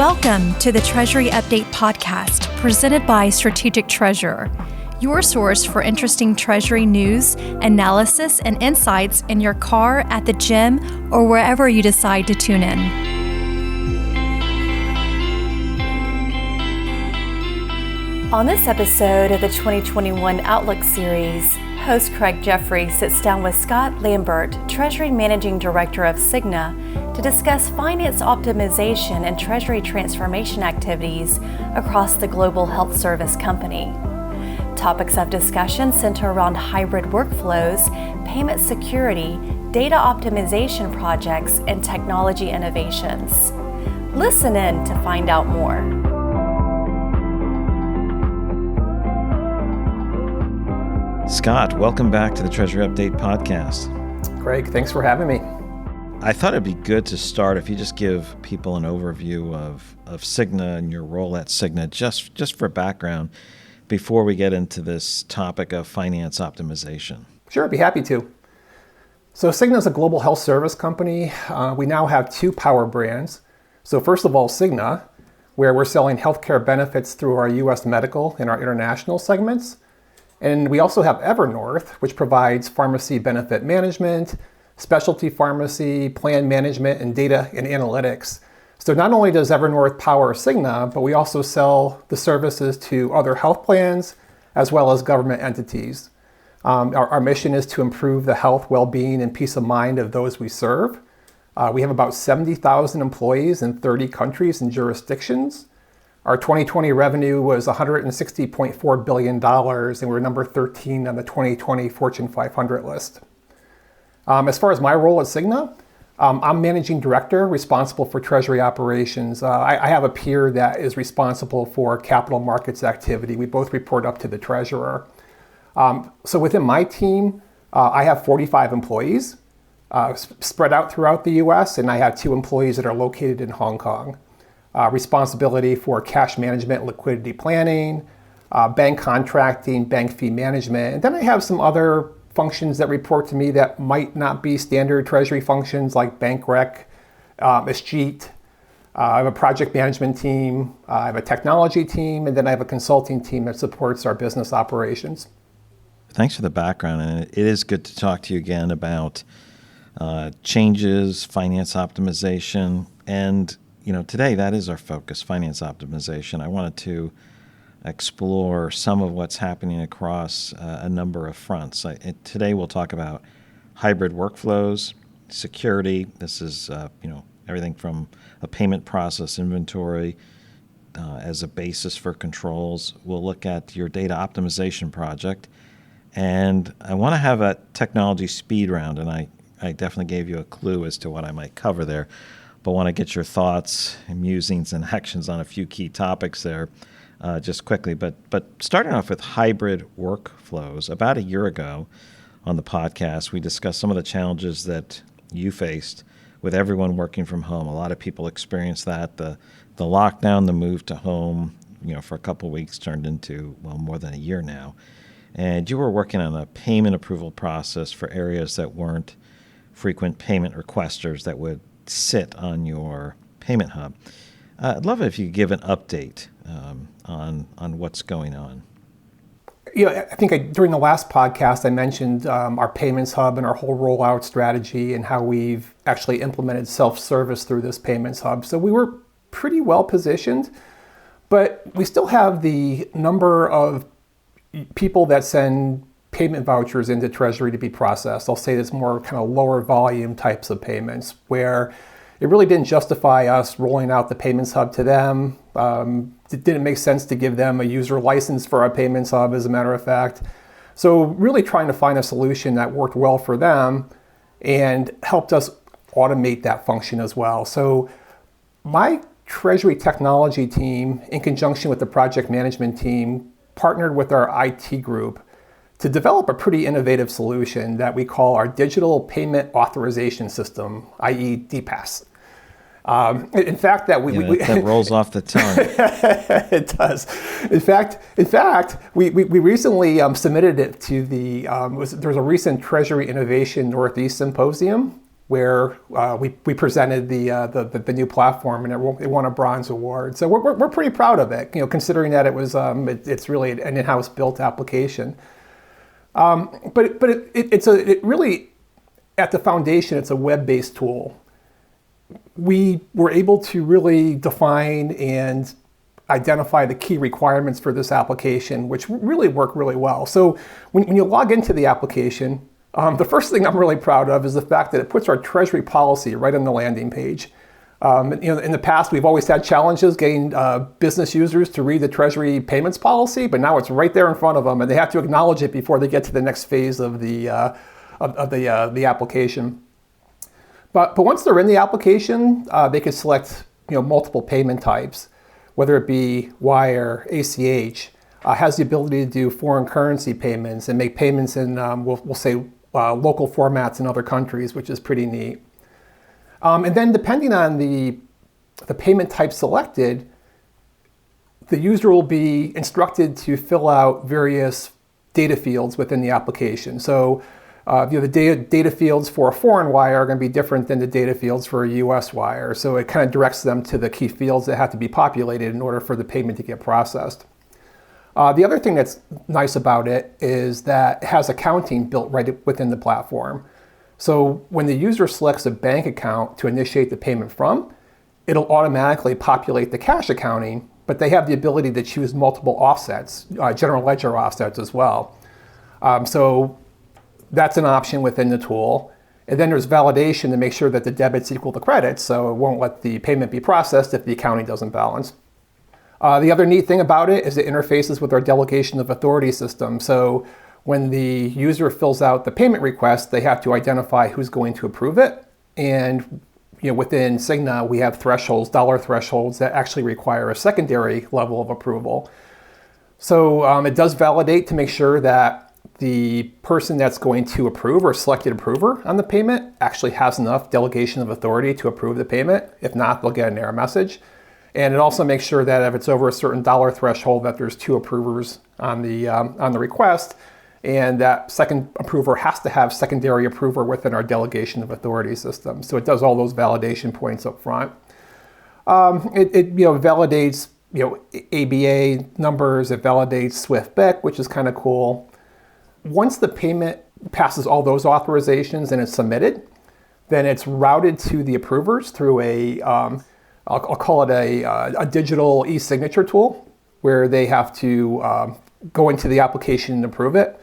Welcome to the Treasury Update podcast, presented by Strategic Treasurer, your source for interesting Treasury news, analysis, and insights in your car, at the gym, or wherever you decide to tune in. On this episode of the 2021 Outlook series, host Craig Jeffery sits down with Scott Lambert, Treasury Managing Director of Cigna, to discuss finance optimization and Treasury transformation activities across the global health service company. Topics of discussion center around hybrid workflows, payment security, data optimization projects, and technology innovations. Listen in to find out more. Scott, welcome back to the Treasury Update podcast. Craig, thanks for having me. I thought it'd be good to start if you just give people an overview of Cigna and your role at Cigna, just for background, before we get into this topic of finance optimization. Sure, I'd be happy to. So Cigna is a global health service company. We now have two power brands. So first of all, Cigna, where we're selling healthcare benefits through our U.S. medical and our international segments. And we also have Evernorth, which provides pharmacy benefit management, specialty pharmacy, plan management, and data and analytics. So not only does Evernorth power Cigna, but we also sell the services to other health plans as well as government entities. Our mission is to improve the health, well-being, and peace of mind of those we serve. We have about 70,000 employees in 30 countries and jurisdictions. Our 2020 revenue was $160.4 billion, and we're number 13 on the 2020 Fortune 500 list. As far as my role at Cigna, I'm managing director responsible for treasury operations. I have a peer that is responsible for capital markets activity. We both report up to the treasurer. So within my team, I have 45 employees spread out throughout the US, and I have 2 employees that are located in Hong Kong. Responsibility for cash management, liquidity planning, bank contracting, bank fee management. And then I have some other functions that report to me that might not be standard treasury functions, like bank rec, escheat. I have a project management team, I have a technology team, and then I have a consulting team that supports our business operations. Thanks for the background, and it is good to talk to you again about changes, finance optimization, and today that is our focus, finance optimization. I wanted to explore some of what's happening across a number of fronts. Today we'll talk about hybrid workflows, security. This is everything from a payment process inventory as a basis for controls. We'll look at your data optimization project, and I want to have a technology speed round, and I definitely gave you a clue as to what I might cover there, but want to get your thoughts, musings, and actions on a few key topics there. Just quickly, but starting off with hybrid workflows, about a year ago on the podcast, we discussed some of the challenges that you faced with everyone working from home. A lot of people experienced that. The lockdown, the move to home, for a couple of weeks turned into, more than a year now. And you were working on a payment approval process for areas that weren't frequent payment requesters that would sit on your payment hub. I'd love it if you could give an update on what's going on. I think during the last podcast, I mentioned our payments hub and our whole rollout strategy and how we've actually implemented self-service through this payments hub. So we were pretty well positioned, but we still have the number of people that send payment vouchers into Treasury to be processed. I'll say it's more kind of lower volume types of payments where it really didn't justify us rolling out the payments hub to them. It didn't make sense to give them a user license for our payments hub, as a matter of fact. So really trying to find a solution that worked well for them and helped us automate that function as well. So my Treasury technology team, in conjunction with the project management team, partnered with our IT group to develop a pretty innovative solution that we call our Digital Payment Authorization System, i.e. DPAS. In fact, that that rolls off the tongue. It does. In fact, we recently submitted it to the. There's a recent Treasury Innovation Northeast Symposium, where we presented the new platform, and it won a bronze award. So we're pretty proud of it, considering that it was it's really an in-house built application. But it really, at the foundation, it's a web-based tool. We were able to really define and identify the key requirements for this application, which really work really well. So when you log into the application, the first thing I'm really proud of is the fact that it puts our Treasury policy right on the landing page. In the past, we've always had challenges getting business users to read the Treasury payments policy, but now it's right there in front of them, and they have to acknowledge it before they get to the next phase of the application. But once they're in the application, they can select multiple payment types, whether it be wire, ACH. Has the ability to do foreign currency payments and make payments in we'll say local formats in other countries, which is pretty neat. And then depending on the payment type selected, the user will be instructed to fill out various data fields within the application. So the data fields for a foreign wire are going to be different than the data fields for a US wire. So it kind of directs them to the key fields that have to be populated in order for the payment to get processed. The other thing that's nice about it is that it has accounting built right within the platform. So when the user selects a bank account to initiate the payment from, it'll automatically populate the cash accounting, but they have the ability to choose multiple offsets, general ledger offsets as well. So that's an option within the tool. And then there's validation to make sure that the debits equal the credits, so it won't let the payment be processed if the accounting doesn't balance. The other neat thing about it is it interfaces with our delegation of authority system. So when the user fills out the payment request, they have to identify who's going to approve it. And within Cigna, we have thresholds, dollar thresholds that actually require a secondary level of approval. So it does validate to make sure that the person that's going to approve or selected approver on the payment actually has enough delegation of authority to approve the payment. If not, they'll get an error message. And it also makes sure that if it's over a certain dollar threshold, that there's two approvers on the request, and that second approver has to have secondary approver within our delegation of authority system. So it does all those validation points up front. It validates ABA numbers. It validates SWIFT-BIC, which is kind of cool. Once the payment passes all those authorizations and it's submitted, then it's routed to the approvers through I'll call it a digital e-signature tool, where they have to go into the application and approve it.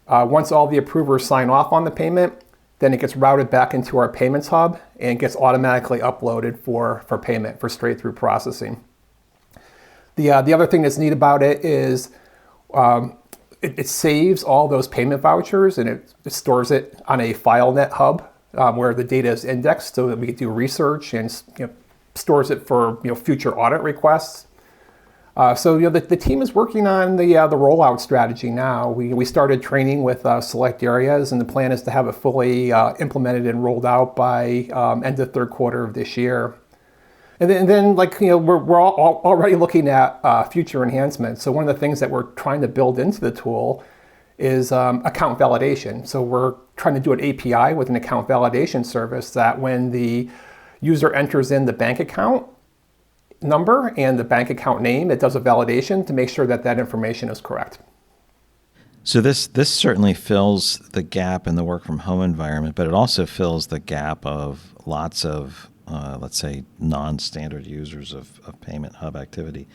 Once all the approvers sign off on the payment, then it gets routed back into our payments hub and gets automatically uploaded for payment, for straight-through processing. The other thing that's neat about it is it saves all those payment vouchers, and it stores it on a FileNet hub where the data is indexed so that we can do research, and stores it for future audit requests. So the team is working on the rollout strategy now. We started training with select areas, and the plan is to have it fully implemented and rolled out by end of third quarter of this year. And then we're all already looking at future enhancements. So one of the things that we're trying to build into the tool is account validation. So we're trying to do an API with an account validation service that when the user enters in the bank account number and the bank account name, it does a validation to make sure that that information is correct. So this certainly fills the gap in the work from home environment, but it also fills the gap of lots of, let's say, non-standard users of Payment Hub activity.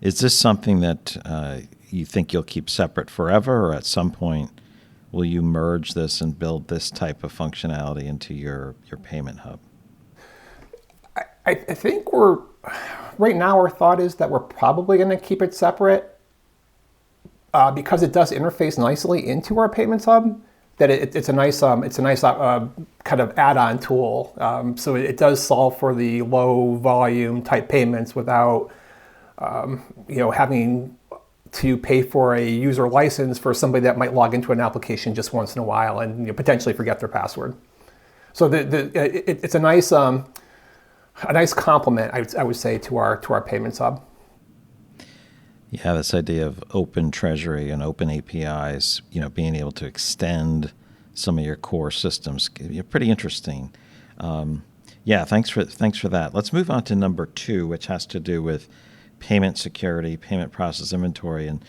Is this something that you think you'll keep separate forever, or at some point will you merge this and build this type of functionality into your Payment Hub? I think right now our thought is that we're probably going to keep it separate because it does interface nicely into our payments hub. That it's a nice kind of add-on tool. So it does solve for the low volume type payments without having to pay for a user license for somebody that might log into an application just once in a while and potentially forget their password. So it's a nice complement, I would say, to our payments hub. Yeah, this idea of open Treasury and open APIs, being able to extend some of your core systems, pretty interesting. Yeah, thanks for that. Let's move on to number 2, which has to do with payment security, payment process inventory, and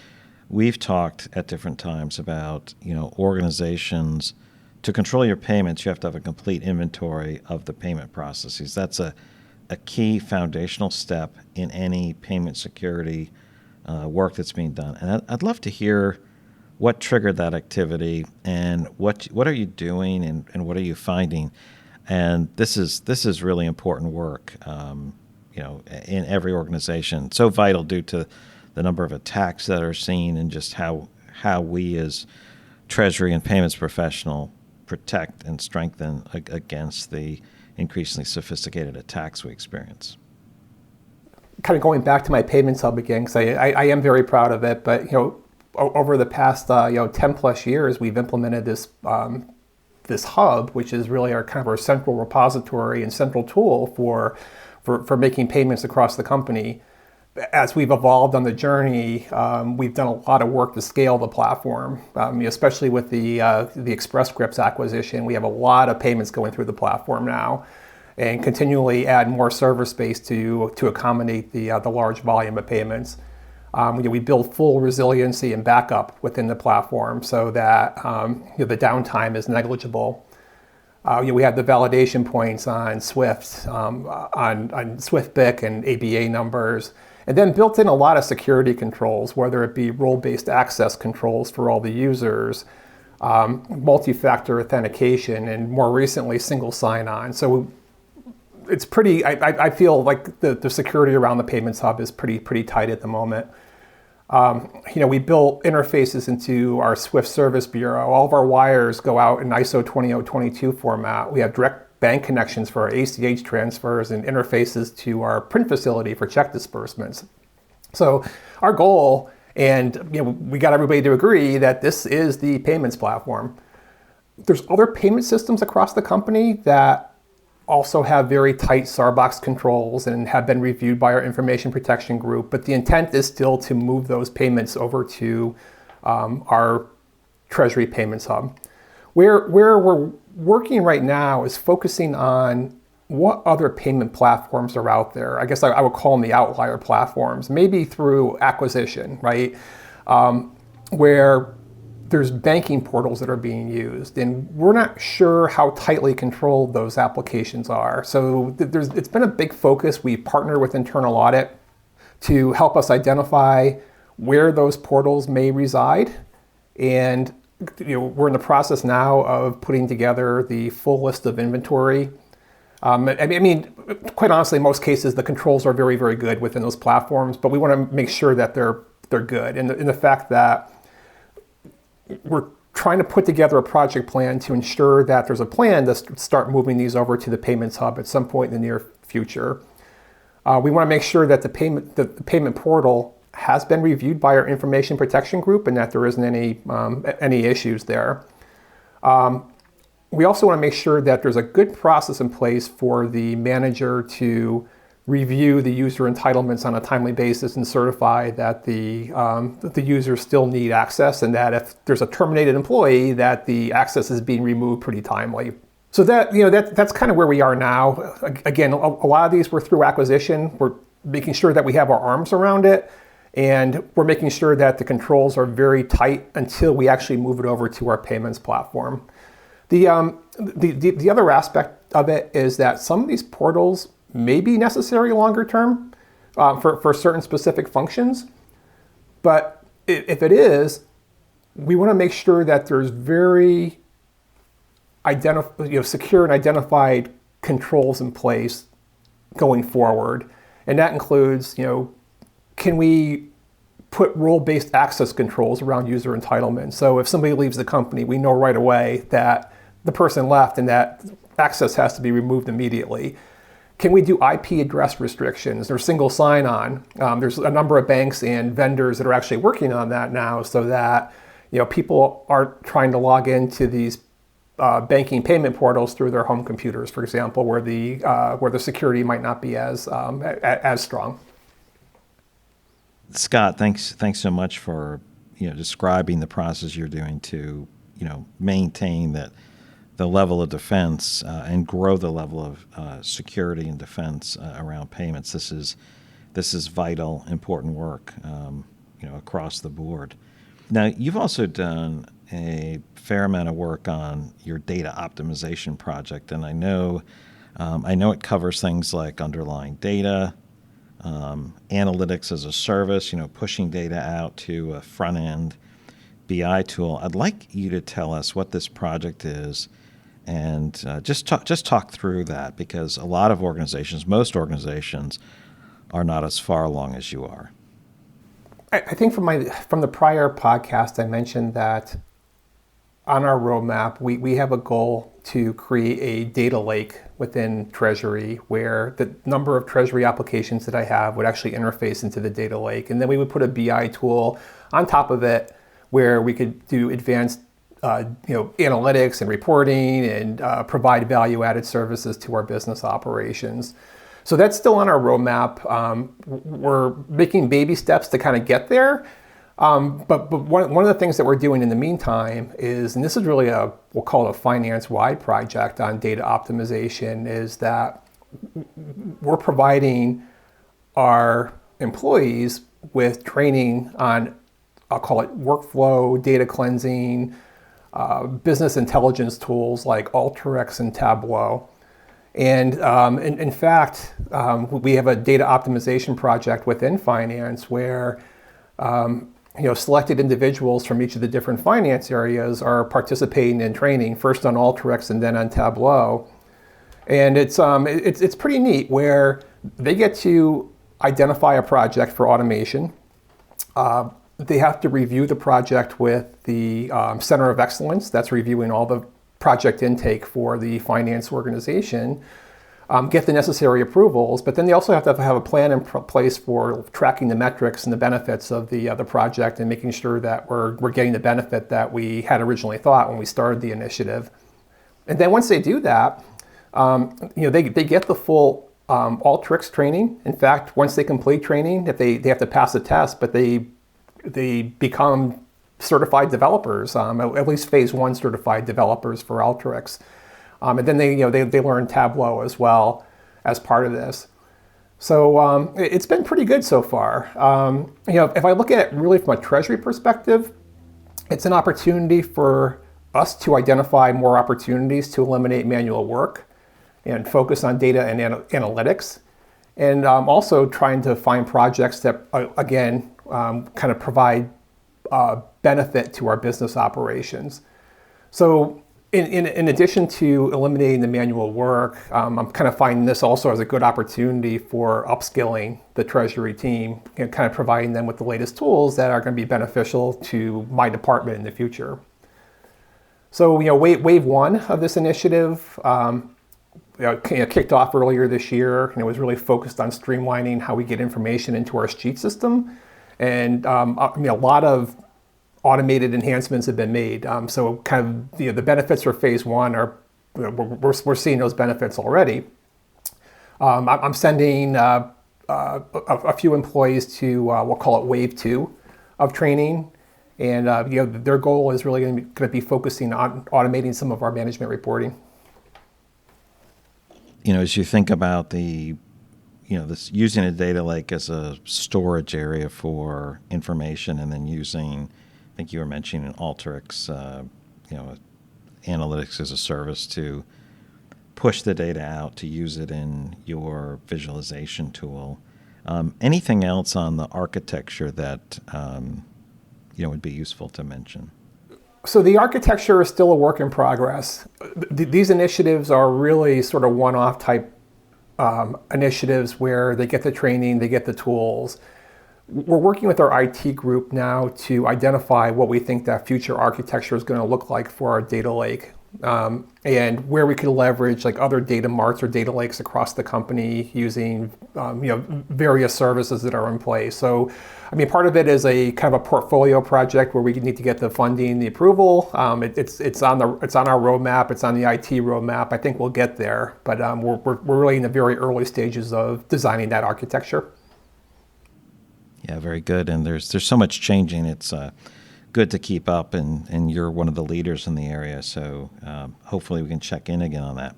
we've talked at different times about organizations to control your payments. You have to have a complete inventory of the payment processes. That's a key foundational step in any payment security work that's being done. And I'd love to hear what triggered that activity and what are you doing and what are you finding. And this is really important work, in every organization. So vital due to the number of attacks that are seen and just how we as Treasury and payments professional protect and strengthen against the increasingly sophisticated attacks we experience. Kind of going back to my payments hub again, because I am very proud of it, but over the past 10 plus years, we've implemented this this hub, which is really our central repository and central tool for making payments across the company. As we've evolved on the journey, we've done a lot of work to scale the platform, especially with the Express Scripts acquisition. We have a lot of payments going through the platform now, and continually add more server space to accommodate the large volume of payments. We build full resiliency and backup within the platform so that the downtime is negligible. We have the validation points on Swift, on SwiftBIC and ABA numbers, and then built in a lot of security controls, whether it be role-based access controls for all the users, multi-factor authentication, and more recently, single sign-on. So it's pretty, I feel like the security around the payments hub is pretty tight at the moment. We built interfaces into our Swift Service Bureau. All of our wires go out in ISO 20022 format. We have direct bank connections for our ACH transfers and interfaces to our print facility for check disbursements. So our goal, and we got everybody to agree that this is the payments platform. There's other payment systems across the company that also have very tight SARbox controls and have been reviewed by our information protection group, but the intent is still to move those payments over to our Treasury payments hub. Where we're working right now is focusing on what other payment platforms are out there. I guess I would call them the outlier platforms, maybe through acquisition, right? Where there's banking portals that are being used, and we're not sure how tightly controlled those applications are. So it's been a big focus. We partner with internal audit to help us identify where those portals may reside. And we're in the process now of putting together the full list of inventory. Quite honestly, in most cases, the controls are very, very good within those platforms, but we want to make sure that they're good. And the fact that we're trying to put together a project plan to ensure that there's a plan to start moving these over to the payments hub at some point in the near future. We want to make sure that the payment portal has been reviewed by our information protection group and that there isn't any issues there. We also want to make sure that there's a good process in place for the manager to review the user entitlements on a timely basis and certify that the users still need access, and that if there's a terminated employee, that the access is being removed pretty timely. So that's kind of where we are now. Again, a lot of these were through acquisition. We're making sure that we have our arms around it, and we're making sure that the controls are very tight until we actually move it over to our payments platform. The other aspect of it is that some of these portals may be necessary longer term for certain specific functions, but if it is, we want to make sure that there's very secure and identified controls in place going forward, and that includes can we put role-based access controls around user entitlement? So if somebody leaves the company, we know right away that the person left and that access has to be removed immediately. Can we do IP address restrictions? There's single sign-on. There's a number of banks and vendors that are actually working on that now, so that people aren't trying to log into these banking payment portals through their home computers, for example, where the security might not be as strong. Scott, thanks so much for describing the process you're doing to maintain that the level of defense and grow the level of security and defense around payments. This is vital, important work, across the board. Now, you've also done a fair amount of work on your data optimization project, and I know it covers things like underlying data, analytics as a service, pushing data out to a front-end BI tool. I'd like you to tell us what this project is, and just talk through that, because a lot of organizations, most organizations, are not as far along as you are. I think from the prior podcast, I mentioned that on our roadmap, we have a goal to create a data lake within Treasury where the number of Treasury applications that I have would actually interface into the data lake. And then we would put a BI tool on top of it where we could do advanced analytics and reporting and provide value-added services to our business operations. So that's still on our roadmap. We're making baby steps to kind of get there. But one of the things that we're doing in the meantime is, and this is really we'll call it a finance-wide project on data optimization, is that we're providing our employees with training on, I'll call it workflow, data cleansing, business intelligence tools like Alteryx and Tableau. And in fact, we have a data optimization project within finance where selected individuals from each of the different finance areas are participating in training, first on Alteryx and then on Tableau. And it's pretty neat where they get to identify a project for automation. They have to review the project with the Center of Excellence that's reviewing all the project intake for the finance organization, get the necessary approvals, but then they also have to have a plan in place for tracking the metrics and the benefits of the project and making sure that we're getting the benefit that we had originally thought when we started the initiative. And then once they do that, they get the full Alteryx training. In fact, once they complete training, if they have to pass a test, but they become certified developers, at least phase 1 certified developers for Alteryx. And then they learn Tableau as well as part of this. So it's been pretty good so far. If I look at it really from a Treasury perspective, it's an opportunity for us to identify more opportunities to eliminate manual work and focus on data and analytics. And also trying to find projects that, again, kind of provide benefit to our business operations. So in addition to eliminating the manual work, I'm kind of finding this also as a good opportunity for upskilling the Treasury team and kind of providing them with the latest tools that are going to be beneficial to my department in the future. So, wave 1 of this initiative kicked off earlier this year, and it was really focused on streamlining how we get information into our sheet system. And a lot of automated enhancements have been made. So kind of the benefits for phase 1 are we're seeing those benefits already. I'm sending a few employees to we'll call it wave 2 of training, and their goal is really going to be focusing on automating some of our management reporting. As you think about this using a data lake as a storage area for information, and then using, I think you were mentioning Alteryx, analytics as a service to push the data out to use it in your visualization tool. Anything else on the architecture that would be useful to mention? So the architecture is still a work in progress. These initiatives are really sort of one-off type initiatives where they get the training, they get the tools. We're working with our IT group now to identify what we think that future architecture is going to look like for our data lake, and where we could leverage like other data marts or data lakes across the company using various services that are in place. So, part of it is a kind of a portfolio project where we need to get the funding, the approval. It's on our roadmap. It's on the IT roadmap. I think we'll get there, but we're really in the very early stages of designing that architecture. Yeah, very good. And there's so much changing. It's good to keep up, and you're one of the leaders in the area. So hopefully we can check in again on that.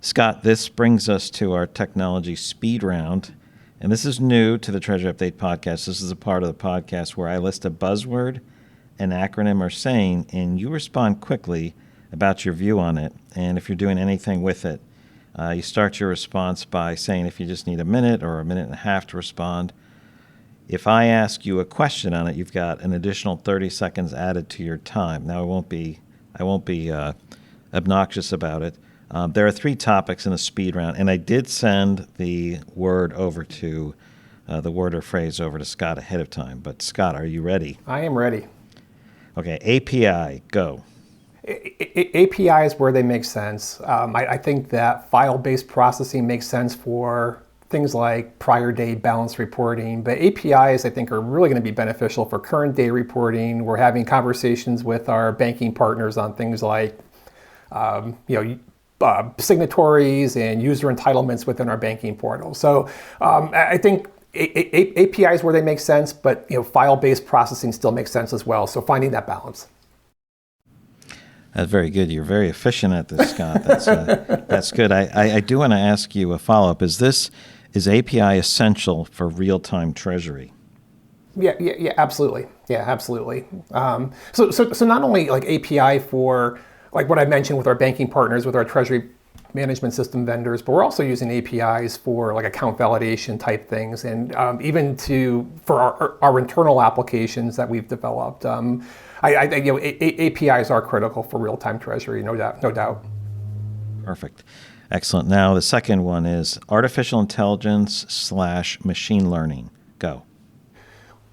Scott, this brings us to our technology speed round. And this is new to the Treasury Update podcast. This is a part of the podcast where I list a buzzword, an acronym, or saying, and you respond quickly about your view on it. And if you're doing anything with it, you start your response by saying if you just need a minute or a minute and a half to respond. If I ask you a question on it, you've got an additional 30 seconds added to your time. Now, I won't be obnoxious about it. There are 3 topics in the speed round, and I did send the word over to the word or phrase over to Scott ahead of time. But Scott, are you ready? I am ready. Okay, API, go. APIs where they make sense. I think that file-based processing makes sense for things like prior day balance reporting, but APIs I think are really going to be beneficial for current day reporting. We're having conversations with our banking partners on things like signatories and user entitlements within our banking portal. So I think APIs where they make sense, but file-based processing still makes sense as well. So finding that balance. That's very good. You're very efficient at this, Scott. That's good. I do want to ask you a follow-up. Is API essential for real-time Treasury? Yeah, absolutely. Yeah, absolutely. So not only like API for like what I mentioned with our banking partners, with our treasury management system vendors, but we're also using APIs for like account validation type things, and even for our internal applications that we've developed. APIs are critical for real-time treasury, no doubt. Perfect. Excellent. Now the second one is artificial intelligence / machine learning. Go.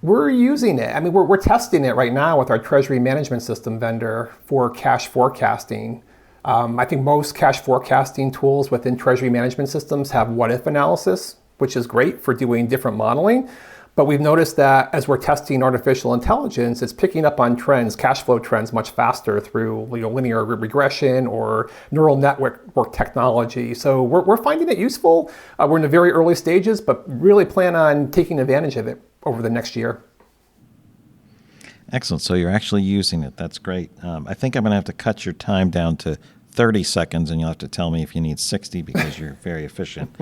We're using it. I mean, we're testing it right now with our treasury management system vendor for cash forecasting. I think most cash forecasting tools within treasury management systems have what-if analysis, which is great for doing different modeling. But we've noticed that as we're testing artificial intelligence, it's picking up on trends, cash flow trends, much faster through linear regression or neural network technology. So we're finding it useful. We're in the very early stages, but really plan on taking advantage of it over the next year. Excellent. So you're actually using it. That's great. I think I'm going to have to cut your time down to 30 seconds, and you'll have to tell me if you need 60 because you're very efficient.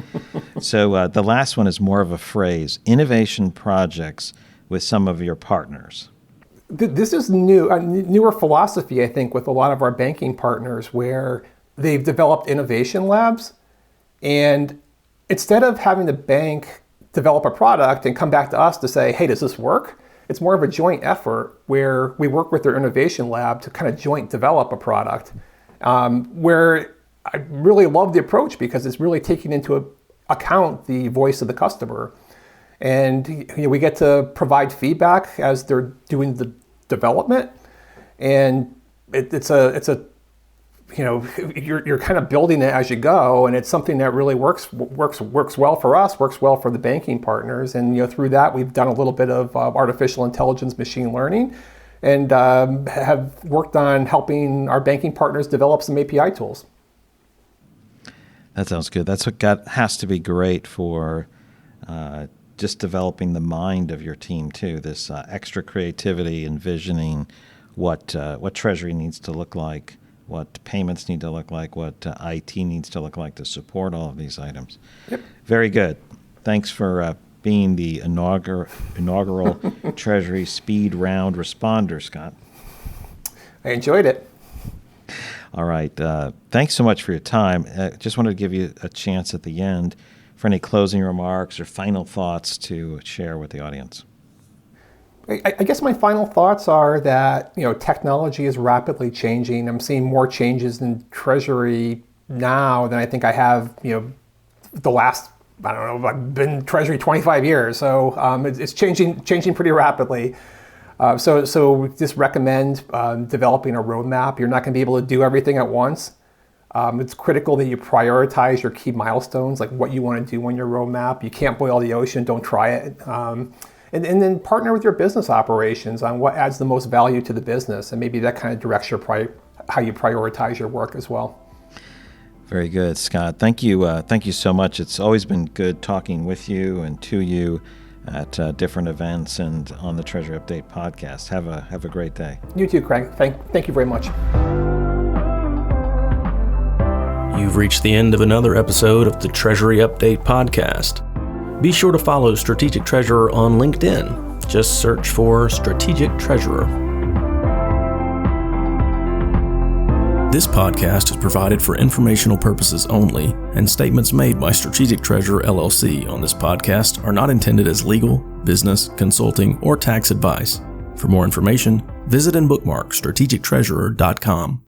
So the last one is more of a phrase, innovation projects with some of your partners. This is newer philosophy, I think, with a lot of our banking partners where they've developed innovation labs. And instead of having the bank develop a product and come back to us to say, hey, does this work? It's more of a joint effort where we work with their innovation lab to kind of joint develop a product. Where I really love the approach because it's really taking into account the voice of the customer. And we get to provide feedback as they're doing the development. And you're kind of building it as you go, and it's something that really works well for us, works well for the banking partners. And through that, we've done a little bit of artificial intelligence, machine learning, and have worked on helping our banking partners develop some API tools. That sounds good. That's what has to be great for just developing the mind of your team too. This extra creativity, envisioning what Treasury needs to look like, what payments need to look like, what IT needs to look like to support all of these items. Yep. Very good. Thanks for being the inaugural Treasury Speed Round responder, Scott. I enjoyed it. All right. Thanks so much for your time. Just wanted to give you a chance at the end for any closing remarks or final thoughts to share with the audience. I guess my final thoughts are that technology is rapidly changing. I'm seeing more changes in Treasury now than I think I have the last, I don't know, I've been Treasury 25 years, so it's changing pretty rapidly. So just recommend developing a roadmap. You're not going to be able to do everything at once. It's critical that you prioritize your key milestones, like what you want to do on your roadmap. You can't boil the ocean, don't try it. And then partner with your business operations on what adds the most value to the business, and maybe that kind of directs how you prioritize your work as well. Very good, Scott. Thank you so much. It's always been good talking with you and to you. at different events and on the Treasury Update podcast. Have a great day. You too, Craig. Thank you very much. You've reached the end of another episode of the Treasury Update podcast. Be sure to follow Strategic Treasurer on LinkedIn. Just search for Strategic Treasurer. This podcast is provided for informational purposes only, and statements made by Strategic Treasurer LLC on this podcast are not intended as legal, business, consulting, or tax advice. For more information, visit and bookmark strategictreasurer.com.